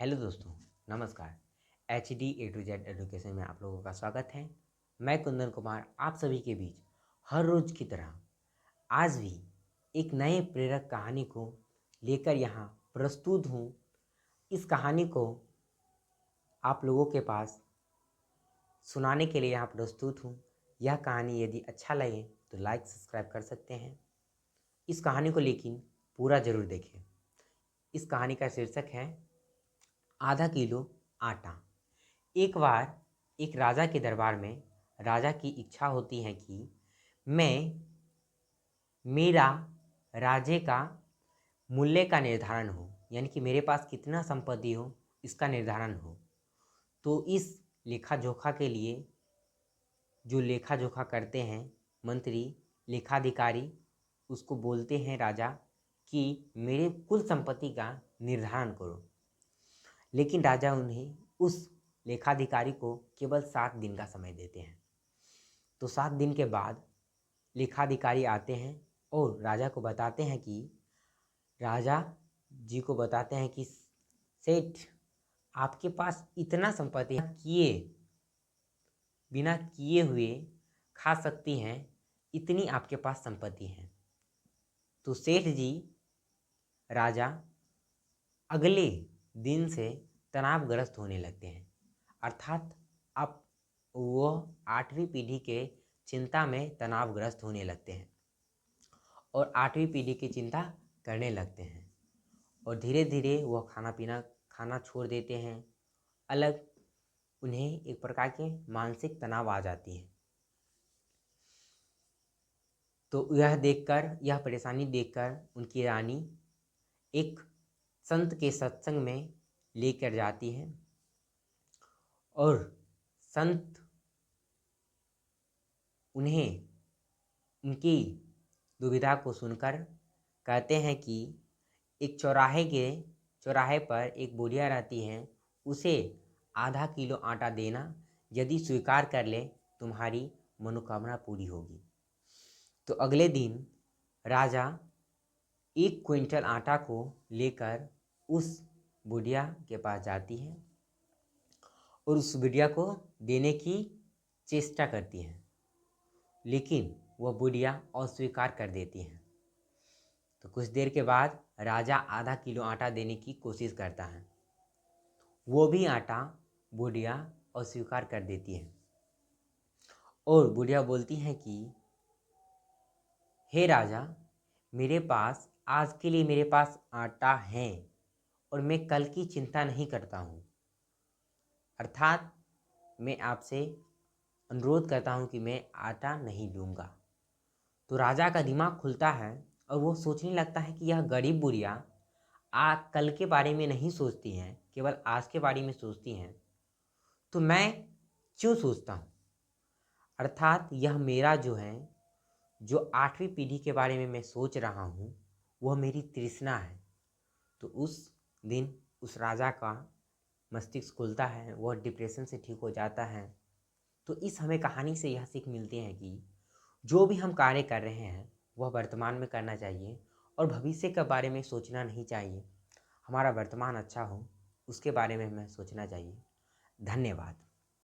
Hello दोस्तों, नमस्कार। H D A to Z education में आप लोगों का स्वागत है। मैं कुंदन कुमार आप सभी के बीच हर रोज की तरह आज भी एक नए प्रेरक कहानी को लेकर यहाँ प्रस्तुत हूँ। इस कहानी को आप लोगों के पास सुनाने के लिए यहाँ प्रस्तुत हूँ। यह कहानी यदि अच्छा लगे तो लाइक सब्सक्राइब कर सकते हैं। इस कहानी को लेकिन पूरा ज़रूर देखें। इस कहानी का शीर्षक है आधा किलो आटा। एक बार एक राजा के दरबार में राजा की इच्छा होती है कि मैं मेरा राज्य का मूल्य का निर्धारण हो, यानी कि मेरे पास कितना संपत्ति हो इसका निर्धारण हो। तो इस लेखा जोखा के लिए जो लेखा जोखा करते हैं मंत्री लेखाधिकारी, उसको बोलते हैं राजा कि मेरे कुल संपत्ति का निर्धारण करो। लेकिन राजा उन्हें उस लेखाधिकारी को केवल 7 दिन का समय देते हैं। तो 7 दिन के बाद लेखाधिकारी आते हैं और राजा को बताते हैं कि राजा जी को बताते हैं कि सेठ, आपके पास इतना संपत्ति है, बिना किए हुए खा सकती हैं, इतनी आपके पास संपत्ति है। तो सेठ जी राजा अगले दिन से तनावग्रस्त होने लगते हैं, अर्थात अब वह 8वीं पीढ़ी के चिंता में तनावग्रस्त होने लगते हैं और 8वीं पीढ़ी की चिंता करने लगते हैं और धीरे धीरे वह खाना छोड़ देते हैं। अलग उन्हें एक प्रकार के मानसिक तनाव आ जाती है। तो यह परेशानी देखकर उनकी रानी एक संत के सत्संग में लेकर जाती है और संत उन्हें उनकी दुविधा को सुनकर कहते हैं कि एक चौराहे पर एक बुढ़िया रहती है, उसे आधा किलो आटा देना, यदि स्वीकार कर ले तुम्हारी मनोकामना पूरी होगी। तो अगले दिन राजा 1 क्विंटल आटा को लेकर उस बुढ़िया के पास जाती है और उस बुढ़िया को देने की चेष्टा करती है, लेकिन वह बुढ़िया अस्वीकार कर देती है। तो कुछ देर के बाद राजा आधा किलो आटा देने की कोशिश करता है, वो भी आटा बुढ़िया अस्वीकार कर देती है और बुढ़िया बोलती है कि हे राजा, आज के लिए मेरे पास आटा है और मैं कल की चिंता नहीं करता हूँ, अर्थात मैं आपसे अनुरोध करता हूँ कि मैं आटा नहीं लूँगा। तो राजा का दिमाग खुलता है और वो सोचने लगता है कि यह गरीब बुढ़िया कल के बारे में नहीं सोचती हैं, केवल आज के बारे में सोचती हैं, तो मैं क्यों सोचता हूँ। अर्थात यह मेरा जो 8वीं पीढ़ी के बारे में मैं सोच रहा हूँ, वह मेरी तृष्णा है। तो उस दिन उस राजा का मस्तिष्क खुलता है, वह डिप्रेशन से ठीक हो जाता है। तो इस हमें कहानी से यह सीख मिलती है कि जो भी हम कार्य कर रहे हैं वह वर्तमान में करना चाहिए और भविष्य के बारे में सोचना नहीं चाहिए। हमारा वर्तमान अच्छा हो उसके बारे में हमें सोचना चाहिए। धन्यवाद।